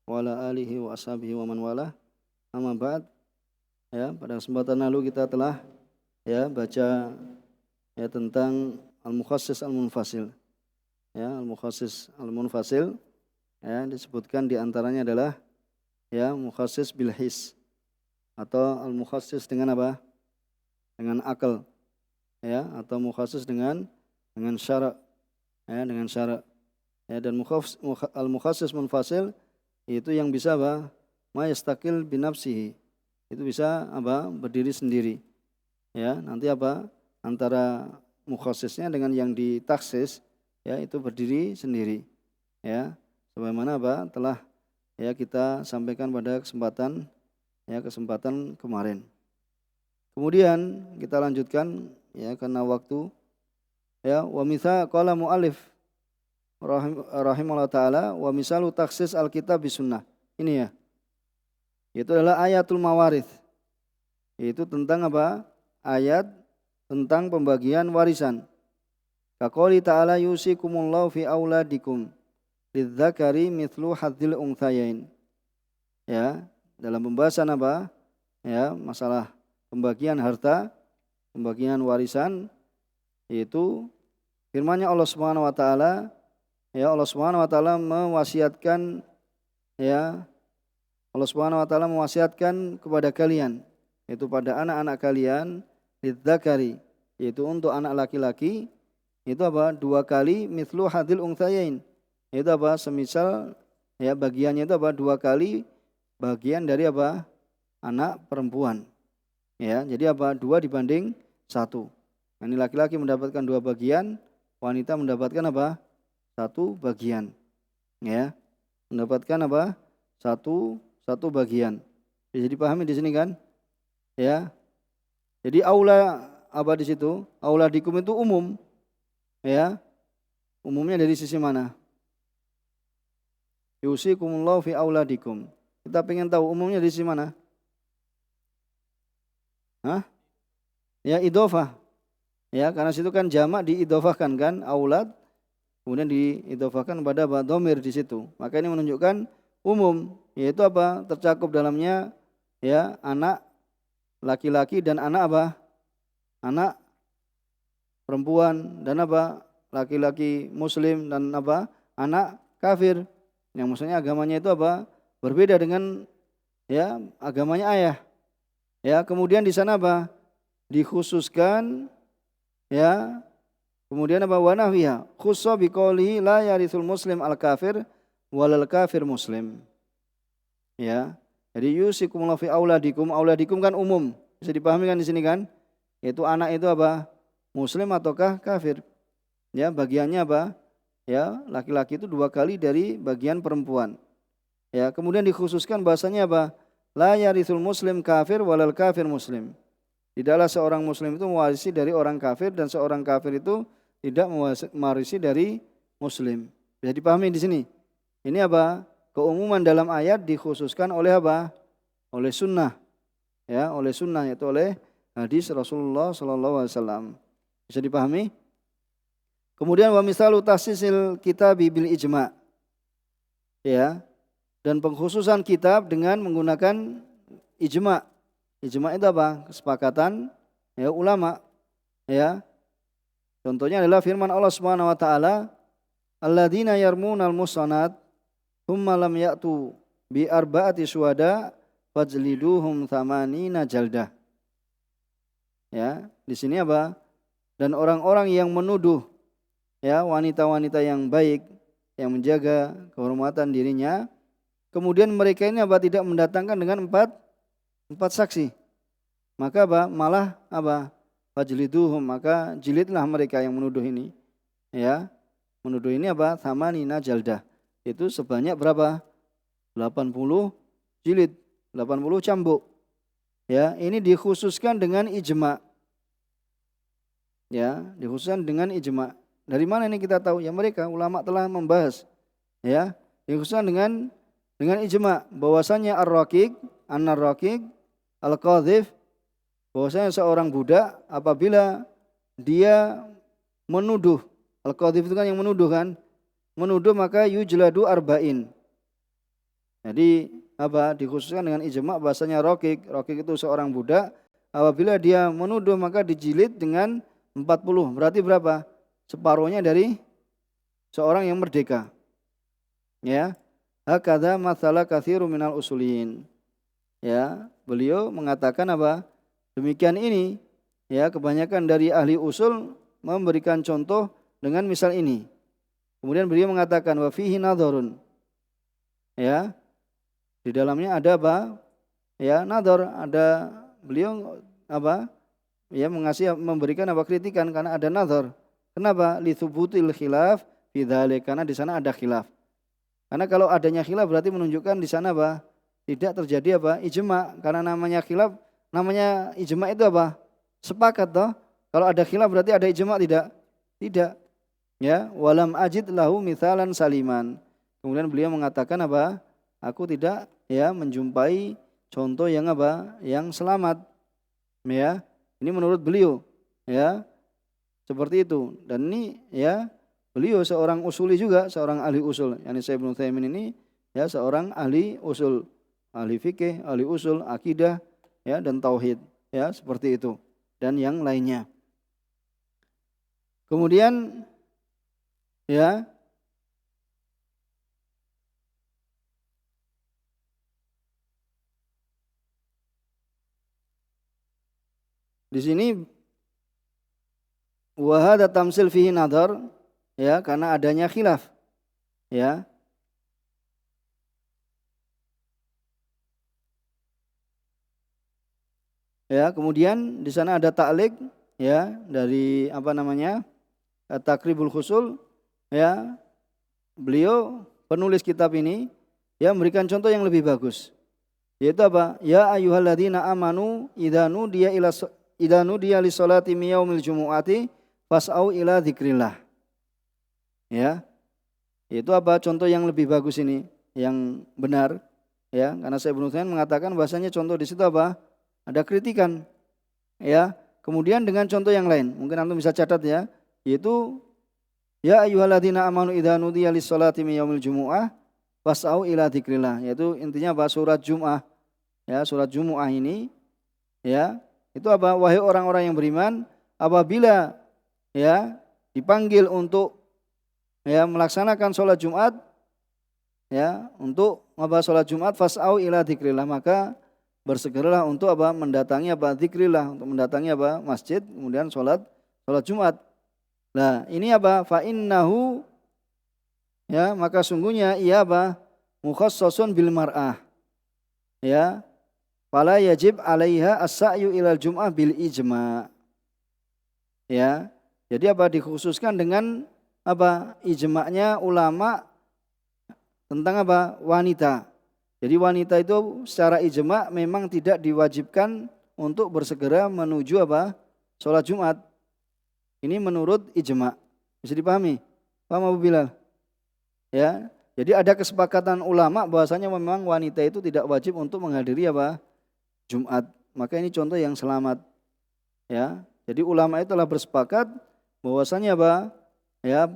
wa ala alihi wa ashabihi wa man wala. Amma ba'd. Ya, pada kesempatan lalu kita telah baca tentang al-mukhassis al-munfasil. Ya, al-mukhassis al-munfasil disebutkan di antaranya adalah mukhassis bil his atau al-mukhassis dengan apa? Dengan akal. Atau mukhassis dengan syara'. Dengan syara'. Dan al-mukhassis munfasil itu yang bisa apa? Ma yastaqil bi nafsihi. Itu bisa apa? Berdiri sendiri. Nanti apa? Antara mukhassisnya dengan yang ditaksis itu berdiri sendiri. Sebagaimana apa? Telah kita sampaikan pada kesempatan kemarin. Kemudian kita lanjutkan karena waktu. Wa mitha qala mu'allif rahimahullah ta'ala wa misalu taksis alkitab bisunnah. Ini itu adalah ayatul mawarith. Itu tentang apa? Ayat tentang pembagian warisan. Kaqouli ta'ala yusikumullahu fi auladikum lidzakari mithlu hadzil unthayain. Dalam pembahasan apa? Masalah pembagian harta, pembagian warisan, itu firman-Nya Allah Subhanahu wa taala. Allah Subhanahu wa taala mewasiatkan Allah Subhanahu wa taala mewasiatkan kepada kalian, yaitu pada anak-anak kalian, lidzakari, yaitu untuk anak laki-laki itu apa? 2 kali mithlu hadil unthayain. Itu apa? Semisal bagiannya itu apa? 2 kali bagian dari apa? Anak perempuan. Jadi apa? 2 dibanding 1. Ini laki-laki mendapatkan 2 bagian, wanita mendapatkan apa? 1 bagian. Mendapatkan apa? Satu bagian. Bisa dipahami di sini kan? Jadi aula apa di situ? Aula dikum itu umum. Umumnya dari sisi mana? Yusikumullahu fi auladikum. Kita pengen tahu umumnya dari sisi mana? Idhofah. Karena situ kan jamak diidhofahkan kan, aulad, kemudian diidhofahkan pada dhamir di situ. Maka ini menunjukkan umum, yaitu apa? Tercakup dalamnya anak laki-laki dan anak apa? Anak perempuan dan apa? Laki-laki muslim dan apa? Anak kafir. Yang maksudnya agamanya itu apa? Berbeda dengan agamanya ayah. Kemudian di sana apa? Dikhususkan kemudian apa? Wa nahwiha khussa biqoulihi la yarithul muslim al kafir walal kafir muslim. Jadi yusikumullahu fi auladikum. Auladikum kan umum. Bisa dipahami kan di sini kan? Yaitu anak itu apa? Muslim ataukah kafir? Bagiannya apa? Laki-laki itu 2 kali dari bagian perempuan. Kemudian dikhususkan bahasanya apa? La yarithul muslim kafir walal kafir muslim. Tidaklah seorang muslim itu mewarisi dari orang kafir dan seorang kafir itu tidak mewarisi dari muslim. Bisa dipahami di sini. Ini apa? Keumuman dalam ayat dikhususkan oleh apa? Oleh sunnah. Oleh sunnah, yaitu oleh hadis Rasulullah sallallahu alaihi wasallam. Bisa dipahami? Kemudian wa misalu tahsisil kitab bil ijma'. Dan pengkhususan kitab dengan menggunakan ijma'. Ijma' itu apa? Kesepakatan ulama. Contohnya adalah firman Allah Subhanahu wa taala, alladzina yarmunal muhsanat thumma lam ya'tu bi arba'ati syuhada fajliduhum thamanina jaldah. Di sini apa? Dan orang-orang yang menuduh wanita-wanita yang baik, yang menjaga kehormatan dirinya, kemudian mereka ini apa? Tidak mendatangkan dengan empat saksi. Maka apa? Malah apa? Fajliduhum, maka jilidlah mereka yang menuduh ini. Menuduh ini apa? Thamanina jaldah. Itu sebanyak berapa? 80 jilid, 80 cambuk. Ini dikhususkan dengan ijma'. Dikhususkan dengan ijma'. Dari mana ini kita tahu? Mereka ulama telah membahas. Dikhususkan dengan ijma' bahwasanya ar-raqiq, an-raqiq, al-qadhif, bahwasanya seorang budak apabila dia menuduh, al-qadhif itu kan yang menuduh kan, menuduh maka yujladu arba'in. Jadi dikhususkan dengan ijma bahasanya rokik itu seorang budak, apabila dia menuduh maka dijilid dengan 40. Berarti berapa? Separuhnya dari seorang yang merdeka. Ya. Hakadha mathala katsiru minal usulin. Ya, beliau mengatakan demikian ini, ya, kebanyakan dari ahli usul memberikan contoh dengan misal ini. Kemudian beliau mengatakan wa fihi nadharun. Ya. Di dalamnya ada ya, nadhar, ada beliau ya, memberikan kritikan karena ada nadhar. Kenapa? Li thubutil khilaf fi dzalik, karena di sana ada khilaf. Karena kalau adanya khilaf berarti menunjukkan di sana tidak terjadi ijma, karena namanya khilaf, namanya ijma itu sepakat toh. Kalau ada khilaf berarti ada ijma tidak? Tidak. Ya, walam ajid lahu mithalan saliman. Kemudian beliau mengatakan aku tidak menjumpai contoh yang yang selamat. Ya, ini menurut beliau, ya, seperti itu. Dan ini, ya, beliau seorang usuli juga, seorang ahli usul. Yani Syekh Ibnu Utsaimin ini, ya, seorang ahli usul, ahli fikih, ahli usul, akidah, ya, dan tauhid, ya, seperti itu. Dan yang lainnya. Kemudian, ya, di sini wa hadza tamsil fihi nadhar, ya, karena adanya khilaf, ya. Ya, kemudian di sana ada ta'liq, ya, dari Takribul Husul, ya. Beliau penulis kitab ini, ya, memberikan contoh yang lebih bagus. Yaitu Ya ayyuhalladzina amanu idza nudiya lis-sholati min yaumil jumu'ati fas'au ila dzikrillah. Ya. Itu contoh yang lebih bagus ini, yang benar, ya, karena Syekh Ibnu Utsaimin mengatakan bahasanya contoh di situ ada kritikan, ya. Kemudian dengan contoh yang lain, mungkin antum bisa catat, ya, yaitu ya ayyuhalladzina amanu idza nudiya lis-sholati min yaumil jumu'ah fas'au ila dzikrillah, yaitu intinya surat Jum'ah. Ya, surat Jumu'ah ini, ya, itu wahai orang-orang yang beriman, apabila, ya, dipanggil untuk, ya, melaksanakan sholat Jumat, ya, untuk sholat Jumat fas'au ila dzikrillah, maka bersegeralah untuk mendatangi dzikrillah, untuk mendatangi masjid, kemudian sholat Jumat. Nah, ini fa innahu, ya, maka sungguhnya ia mukhassasun bil mar'ah, ya, fala yajib 'alaiha as-sa'yu ilal jum'ah bil ijma'. Ya, jadi dikhususkan dengan ijma'nya ulama tentang wanita. Jadi wanita itu secara ijma' memang tidak diwajibkan untuk bersegera menuju sholat Jumat. Ini menurut ijma'. Bisa dipahami? Paham Abu Bilal? Ya, jadi ada kesepakatan ulama bahwasanya memang wanita itu tidak wajib untuk menghadiri Jumat. Maka ini contoh yang selamat. Ya, jadi ulama itu telah bersepakat bahwasanya ya,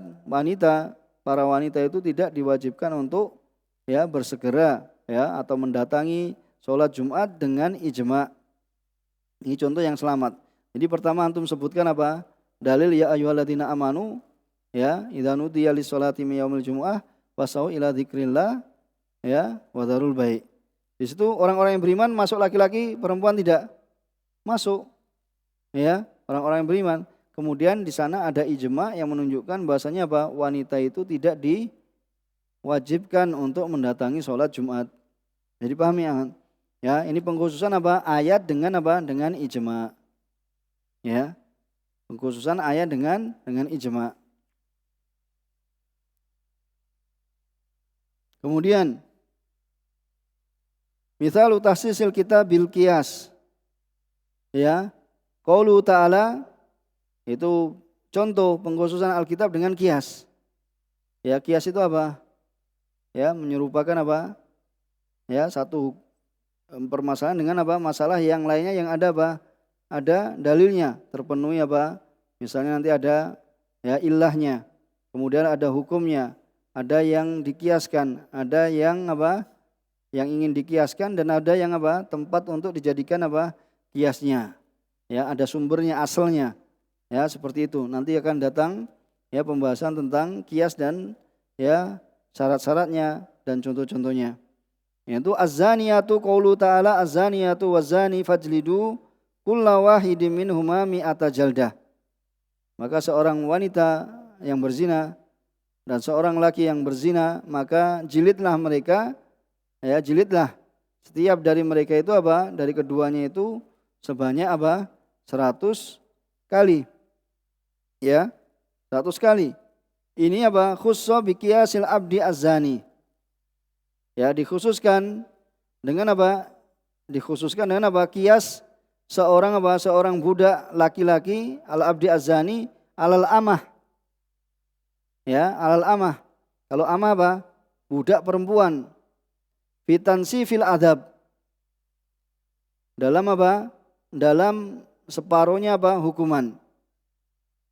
para wanita itu tidak diwajibkan untuk, ya, bersegera, ya, atau mendatangi sholat Jumat dengan ijma'. Ini contoh yang selamat. Jadi pertama antum sebutkan dalil ya ayyuhalladzina amanu, ya, idza nudiya lis-sholati min yaumil jumu'ah fasau ila dzikrillah, ya, wa dzarul bai'. Di situ orang-orang yang beriman masuk laki-laki, perempuan tidak masuk. Ya, orang-orang yang beriman. Kemudian di sana ada ijma yang menunjukkan bahasanya wanita itu tidak diwajibkan untuk mendatangi sholat Jumat. Jadi pahami, ya, ini pengkhususan ayat dengan dengan ijma. Ya. Pengkhususan ayat dengan ijma. Kemudian misal tahsisil kita bil qiyas. Ya. Qaulu ta'ala, itu contoh pengkhususan Alkitab dengan qiyas. Ya, qiyas itu Ya, menyerupakan Ya, satu permasalahan dengan masalah yang lainnya yang ada ada dalilnya, terpenuhi misalnya nanti ada, ya, ilahnya, kemudian ada hukumnya, ada yang dikiaskan, ada yang yang ingin dikiaskan dan ada yang apa? Tempat untuk dijadikan apa? Kiasnya. Ya, ada sumbernya, asalnya. Ya, seperti itu. Nanti akan datang ya pembahasan tentang kias dan ya syarat-syaratnya dan contoh-contohnya. Yaitu az-zaniyatu qaulu ta'ala az-zaniyatu waz-zani fajlidu kulla wahidin minhuma mi'ata jaldah. Maka seorang wanita yang berzina dan seorang laki yang berzina, maka jilidlah mereka, ya jilidlah setiap dari mereka itu apa? Dari keduanya itu sebanyak apa? 100 kali. Ya, 100 kali. Ini apa? Khusso biqiyasil abdi az-zani. Ya, dikhususkan dengan apa? Dikhususkan dengan apa? Kias seorang apa? Seorang budak laki-laki al-abdi az-zani alal amah. Ya, alal amah. Kalau amah apa? Budak perempuan. Fitansi fil adab. Dalam apa? Dalam separuhnya apa? Hukuman.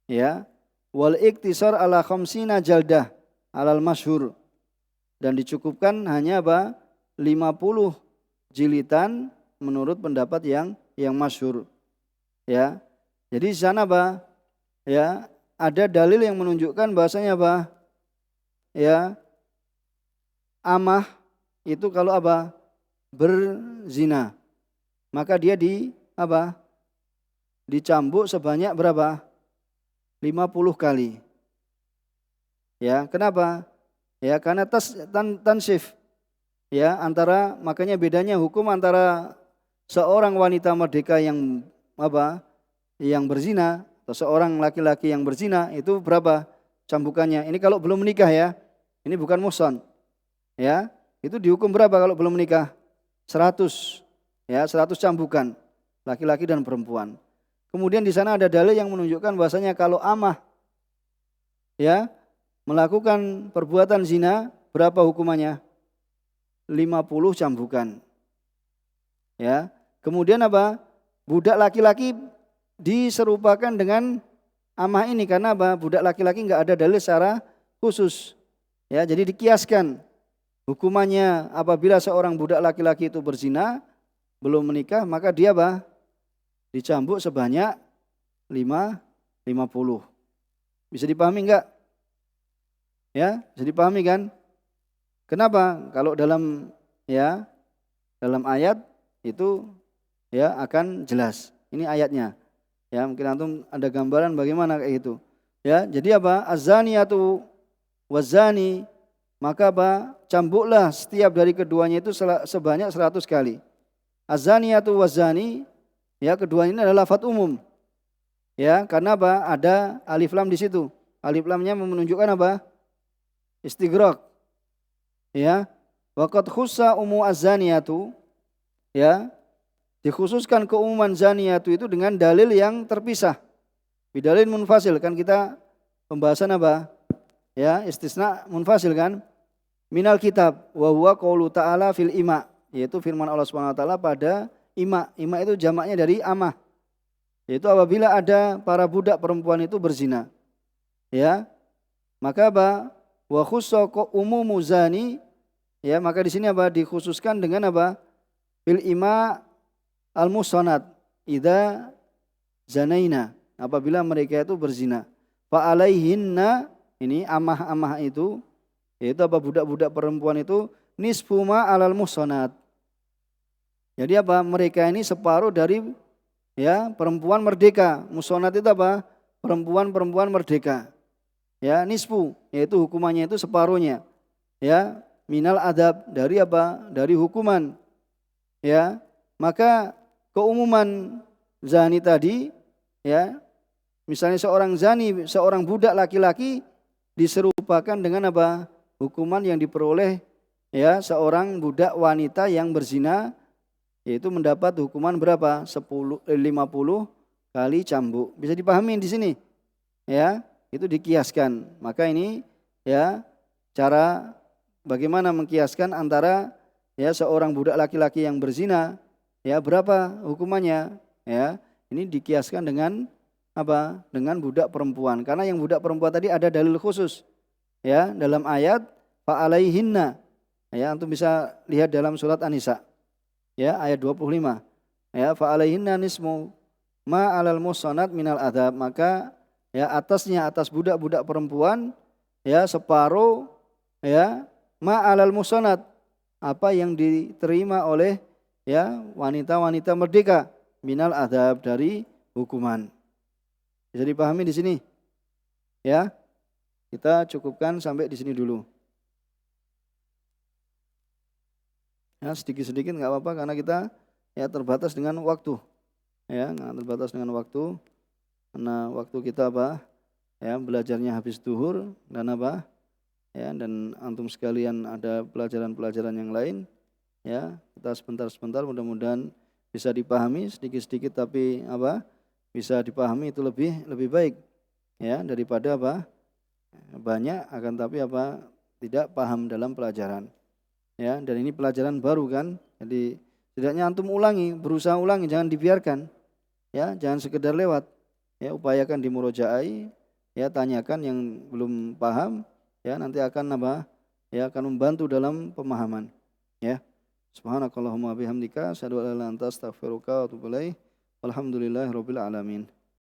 Ya. Wal iktisar ala khamsina jaldah alal masyhur. Dan dicukupkan hanya apa? 50 jilitan menurut pendapat yang masyhur. Ya. Jadi di sana apa? Ya, ada dalil yang menunjukkan bahasanya apa? Ya. Amah itu kalau apa? Berzina. Maka dia apa? Dicambuk sebanyak berapa? 50 kali. Ya, kenapa? Ya, karena tansif. Ya, makanya bedanya hukum antara seorang wanita merdeka yang apa? Yang berzina atau seorang laki-laki yang berzina itu berapa cambukannya? Ini kalau belum menikah ya. Ini bukan muhsan. Ya, itu dihukum berapa kalau belum menikah? 100. Ya, 100 cambukan laki-laki dan perempuan. Kemudian di sana ada dalil yang menunjukkan bahwasanya kalau amah ya melakukan perbuatan zina, berapa hukumannya? 50 cambukan. Ya. Kemudian apa? Budak laki-laki diserupakan dengan amah ini karena apa? Budak laki-laki enggak ada dalil secara khusus. Ya, jadi dikiaskan hukumannya apabila seorang budak laki-laki itu berzina belum menikah, maka dia apa? Dicambuk sebanyak 50. Bisa dipahami enggak? Ya, bisa dipahami kan? Kenapa? Kalau dalam ayat itu ya akan jelas. Ini ayatnya. Ya, mungkin antum ada gambaran bagaimana kayak gitu. Ya, jadi apa? Az-zaniyatu waz-zani, maka apa? Cambuklah setiap dari keduanya itu sebanyak 100 kali. Az-zaniyatu waz-zani, ya keduanya ini adalah lafaz umum. Ya, karena apa? Ada alif lam di situ. Alif lamnya menunjukkan apa? Istighraq. Ya. Waqad khussa umu az-zaniyatu, ya. Dikhususkan keumuman zaniyatu itu dengan dalil yang terpisah. Bidalil munfasil, kan kita pembahasan apa? Ya, istisna munfasil kan? Minal kitab wa huwa qaulu ta'ala fil ima, yaitu firman Allah Subhanahu wa taala pada ima. Ima itu jamaknya dari amah. Yaitu apabila ada para budak perempuan itu berzina. Ya. Maka apa? Wa khussa umumu zani, ya, maka di sini apa? Dikhususkan dengan apa? Fil ima al-muhsanat idza zanaina, apabila mereka itu berzina. Fa alaihinna, ini amah-amah itu, yaitu apa? Budak-budak perempuan itu nisfu ma alal muhsanat. Jadi apa? Mereka ini separuh dari ya perempuan merdeka. Muhsanat itu apa? Perempuan-perempuan merdeka. Ya, nisfu, yaitu hukumannya itu separuhnya. Ya, minal adab, dari apa? Dari hukuman. Ya, maka keumuman zani tadi, ya, misalnya seorang zani, seorang budak laki-laki diserupakan dengan apa? Hukuman yang diperoleh ya seorang budak wanita yang berzina, yaitu mendapat hukuman berapa? 50 kali cambuk. Bisa dipahami di sini? Ya, itu dikiaskan. Maka ini ya cara bagaimana mengkiaskan antara ya seorang budak laki-laki yang berzina, ya berapa hukumannya? Ya, ini dikiaskan dengan apa? Dengan budak perempuan. Karena yang budak perempuan tadi ada dalil khusus. Ya, dalam ayat fa alaihinna. Ya, antum bisa lihat dalam surat An-Nisa ya ayat 25. Ya, fa alaihinna nismu ma 'alal muhsanat minal adzab, maka ya atas budak-budak perempuan ya separuh ya ma 'alal muhsanat, apa yang diterima oleh ya wanita-wanita merdeka minal adzab, dari hukuman. Bisa dipahami di sini ya. Kita cukupkan sampai di sini dulu. Ya, sedikit-sedikit nggak apa-apa karena kita ya terbatas dengan waktu. Ya, terbatas dengan waktu. Karena waktu kita apa? Ya, belajarnya habis duhur dan apa? Ya, dan antum sekalian ada pelajaran-pelajaran yang lain. Ya, kita sebentar-sebentar mudah-mudahan bisa dipahami sedikit-sedikit, tapi apa? Bisa dipahami itu lebih baik ya daripada apa? Banyak akan tapi apa? Tidak paham dalam pelajaran. Ya, dan ini pelajaran baru kan. Jadi setidaknya antum ulangi, berusaha ulangi, jangan dibiarkan. Ya, jangan sekedar lewat. Ya, upayakan dimurojaai, ya tanyakan yang belum paham, ya nanti akan apa? Ya akan membantu dalam pemahaman. Ya. Subhanakallahumma bihamdika asyhadu an la ilaha illa anta astaghfiruka wa atubu ilaik. Walhamdulillahirabbil alamin.